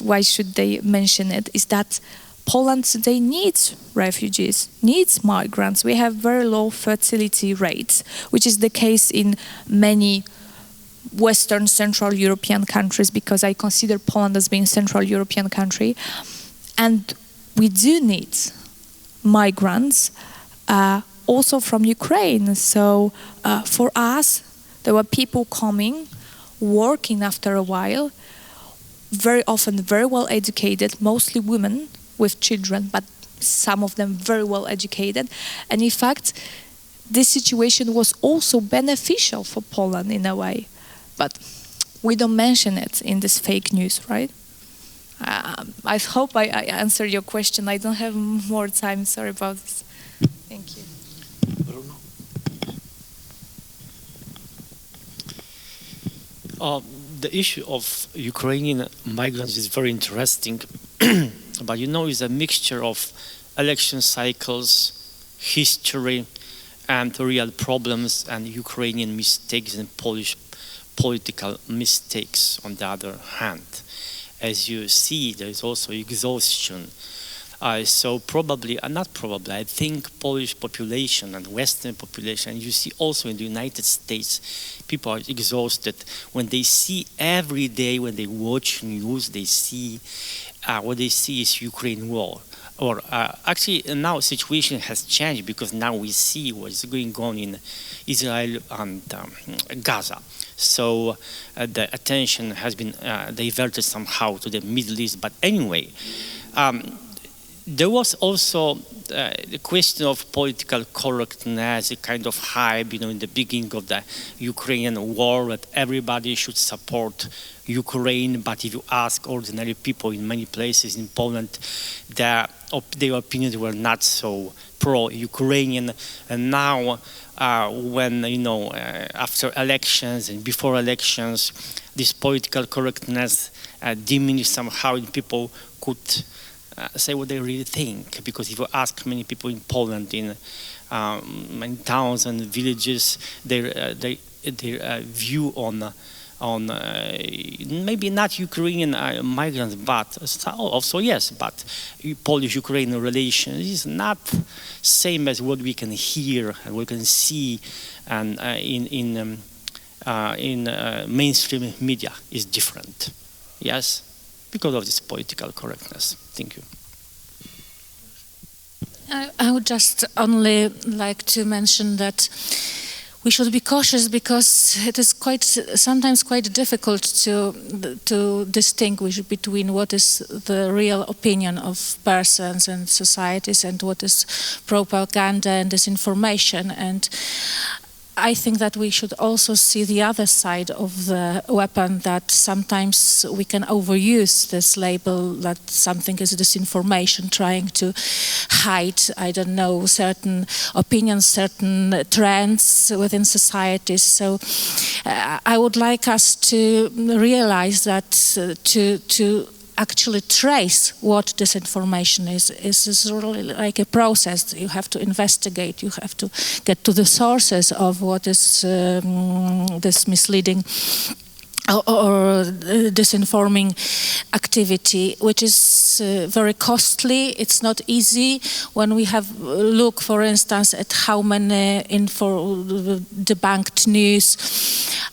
why should they mention it, is that Poland today needs refugees, needs migrants. We have very low fertility rates, which is the case in many Western Central European countries, because I consider Poland as being a Central European country. And we do need migrants also from Ukraine. So for us, there were people coming, working after a while, very often very well educated, mostly women with children, but some of them very well educated. And in fact, this situation was also beneficial for Poland in a way. But we don't mention it in this fake news, right? I hope I answered your question. I don't have more time. Sorry about this. Thank you. Bruno? The issue of Ukrainian migrants is very interesting. But it's a mixture of election cycles, history, and real problems, and Ukrainian mistakes and Polish political mistakes on the other hand. As you see, there is also exhaustion. So probably, not probably, I think Polish population and Western population, and you see also in the United States, people are exhausted. When they see every day, when they watch news, they see what they see is Ukraine war. Or actually now situation has changed, because now we see what is going on in Israel and Gaza. So the attention has been diverted somehow to the Middle East. But anyway, there was also the question of political correctness, a kind of hype, in the beginning of the Ukrainian war, that everybody should support Ukraine. But if you ask ordinary people in many places in Poland, their opinions were not so pro-Ukrainian. And now, when after elections and before elections, this political correctness diminished somehow, and people could say what they really think. Because if you ask many people in Poland, in many towns and villages, their view on maybe not Ukrainian migrants, but also yes, but Polish-Ukrainian relations is not same as what we can hear and we can see, and in mainstream media is different. Yes, because of this political correctness. Thank you. I would just only like to mention that we should be cautious, because it is sometimes quite difficult to distinguish between what is the real opinion of persons and societies and what is propaganda and disinformation. And I think that we should also see the other side of the weapon, that sometimes we can overuse this label that something is disinformation, trying to hide, certain opinions, certain trends within societies. So I would like us to realize that to actually trace what disinformation is really like a process. You have to investigate, you have to get to the sources of what is this misleading or disinforming activity, which is very costly. It's not easy when we have look, for instance, at how many debunked news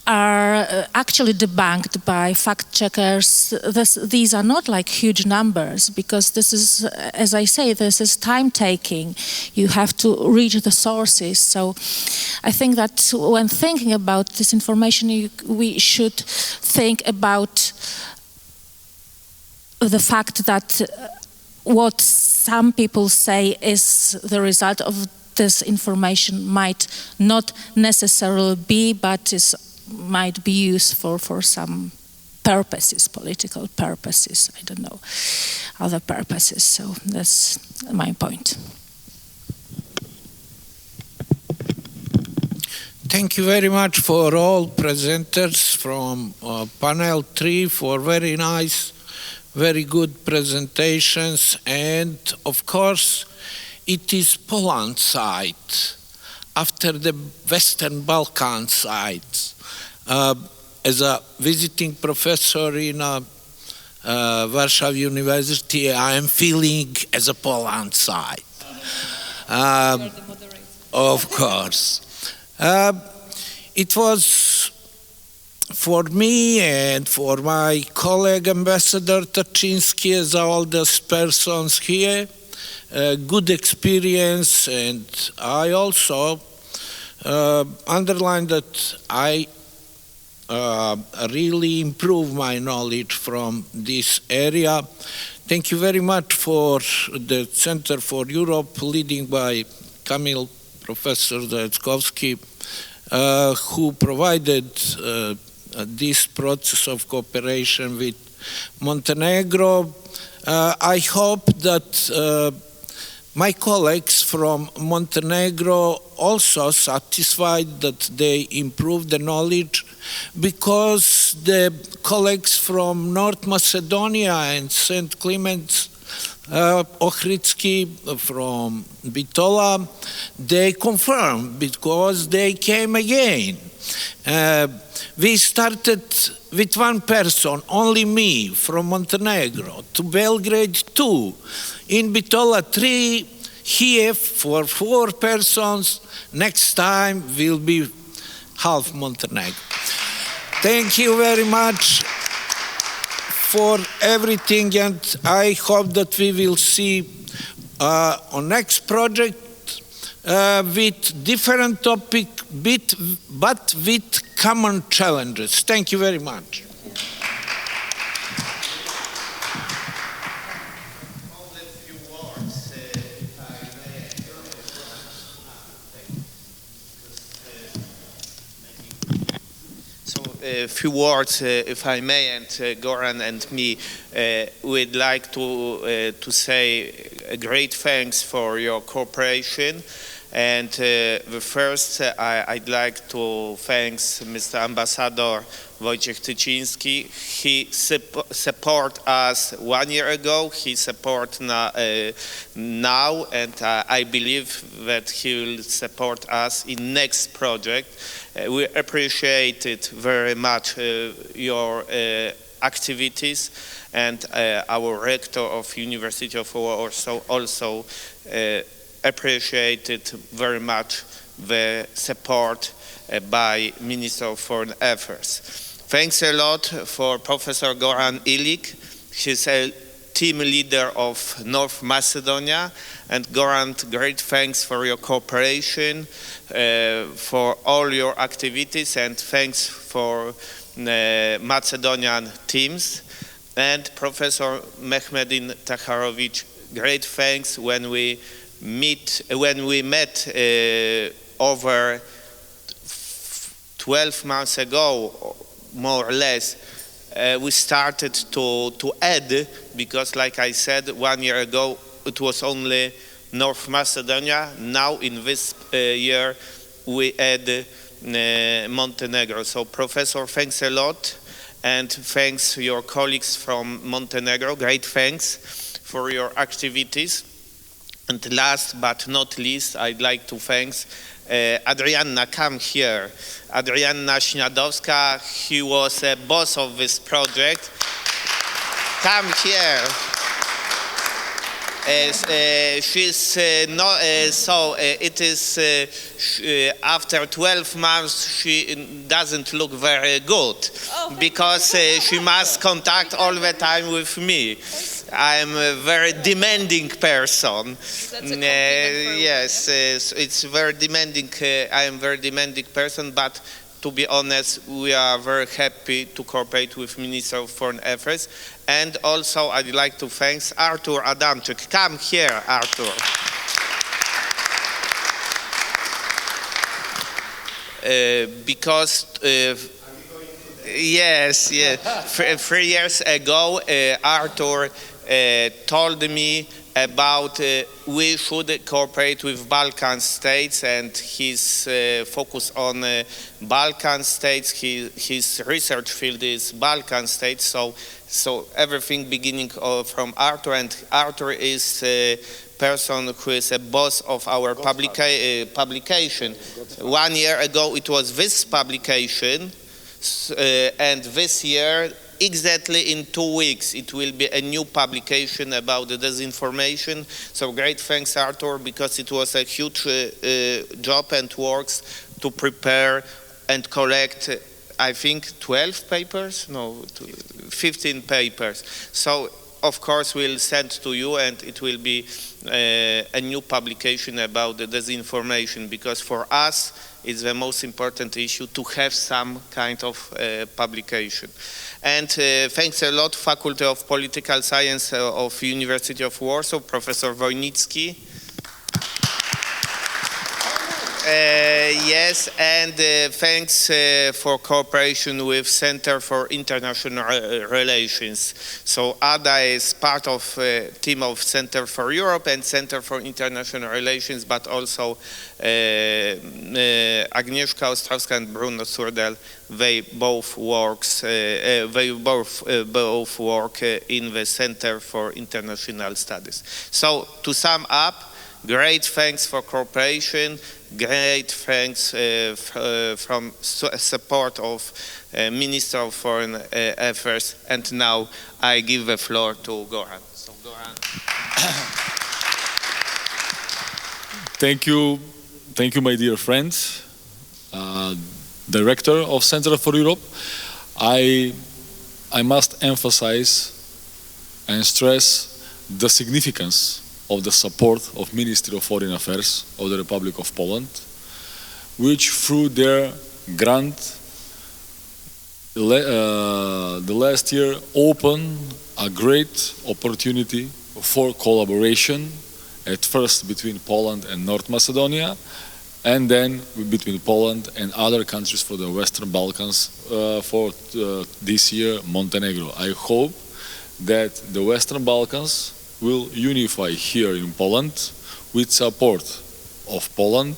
are actually debunked by fact checkers. These are not like huge numbers, because this is, as I say, this is time taking. You have to reach the sources. So I think that when thinking about disinformation, we should think about the fact that what some people say is the result of this information might not necessarily be, but might be used for some purposes, political purposes, I don't know, other purposes. So that's my point. Thank you very much for all presenters from panel 3 for very nice, very good presentations. And of course, it is Poland side after the Western Balkan side. As a visiting professor in Warsaw University, I am feeling as a Poland side. Of course. It was for me and for my colleague Ambassador Taczynski, as all those persons here, a good experience, and I also underline that I really improve my knowledge from this area. Thank you very much for the Center for Europe, leading by Kamil Professor Zajeczkowski, who provided this process of cooperation with Montenegro. I hope that my colleagues from Montenegro also satisfied that they improved the knowledge, because the colleagues from North Macedonia and St. Clements Ohridsky from Bitola, they confirmed, because they came again. We started with one person, only me, from Montenegro, to Belgrade 2, in Bitola 3, here for 4 persons. Next time will be half Montenegro. Thank you very much for everything, and I hope that we will see on next project with different topic, but with common challenges. Thank you very much. A few words, if I may, and Goran and me would like to say a great thanks for your cooperation. And first, I'd like to thank Mr. Ambassador Wojciech Tyczyński. He support us 1 year ago. He support now, and I believe that he will support us in next project. We appreciate it very much, your activities, and our rector of University of Warsaw also appreciated very much the support by Minister of Foreign Affairs. Thanks a lot for Professor Goran Ilic. He's a team leader of North Macedonia. And Goran, great thanks for your cooperation, for all your activities, and thanks for Macedonian teams. And Professor Mehmedin Taharovic, great thanks when we met over 12 months ago, more or less. We started to add, because like I said, 1 year ago it was only North Macedonia. Now in this year we add Montenegro. So Professor, thanks a lot, and thanks to your colleagues from Montenegro. Great thanks for your activities. And last but not least, I'd like to thank Adrianna. Come here. Adrianna Śniadowska, he was a boss of this project. Come here. She's not, so it is after 12 months she doesn't look very good because she must contact all the time with me. I'm a very demanding person. Yes, it's very demanding. I am very demanding person, but to be honest, we are very happy to cooperate with Minister of Foreign Affairs. And also I'd like to thank Artur Adamczyk. Come here, Artur. Because yes, 3 years ago, Artur told me about we should cooperate with Balkan states, and his focus on Balkan states. His research field is Balkan states. So everything beginning from Artur, and Artur is a person who is a boss of our publication. 1 year ago it was this publication, and this year, exactly in 2 weeks, it will be a new publication about the disinformation. So great thanks, Artur, because it was a huge job and works to prepare and collect, I think, 12 papers? No, 15 papers. So, of course, we'll send to you, and it will be a new publication about the disinformation, because for us, it's the most important issue to have some kind of publication. And thanks a lot, Faculty of Political Science of University of Warsaw, Professor Wojnicki. Yes, and thanks for cooperation with Center for International Relations. So Ada is part of team of Center for Europe and Center for International Relations, but also Agnieszka Ostrowska and Bruno Surdel. They both work in the Center for International Studies. So to sum up, great thanks for cooperation. Great thanks from support of Minister of Foreign Affairs. And now I give the floor to Goran. So Goran. Thank you, my dear friends, Director of Center for Europe. I must emphasize and stress the significance of the support of Ministry of Foreign Affairs of the Republic of Poland, which through their grant the last year opened a great opportunity for collaboration, at first between Poland and North Macedonia, and then between Poland and other countries for the Western Balkans for this year, Montenegro. I hope that the Western Balkans will unify here in Poland with support of Poland,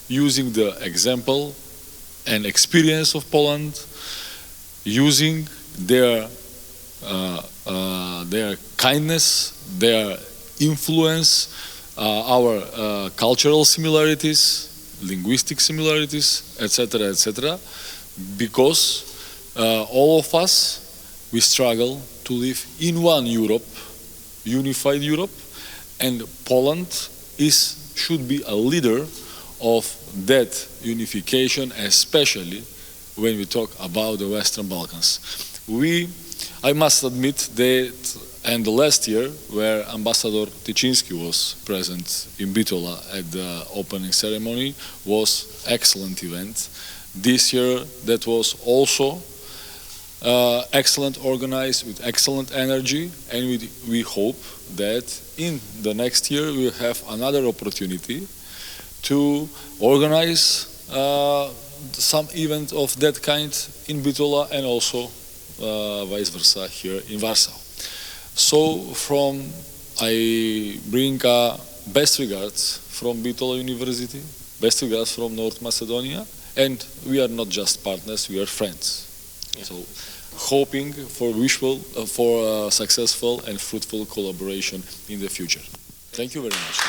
using the example and experience of Poland, using their kindness, their influence, our cultural similarities, linguistic similarities, etc., etc., because all of us, we struggle to live in one Europe, unified Europe, and Poland should be a leader of that unification, especially when we talk about the Western Balkans. I must admit that, and the last year, where Ambassador Tyczyński was present in Bitola at the opening ceremony, was excellent event. This year, that was also excellent organized, with excellent energy, and we hope that in the next year we'll have another opportunity to organize some event of that kind in Bitola, and also vice versa here in Warsaw. So I bring best regards from Bitola University, best regards from North Macedonia, and we are not just partners, we are friends. Yeah. So hoping for successful and fruitful collaboration in the future. Thank you very much.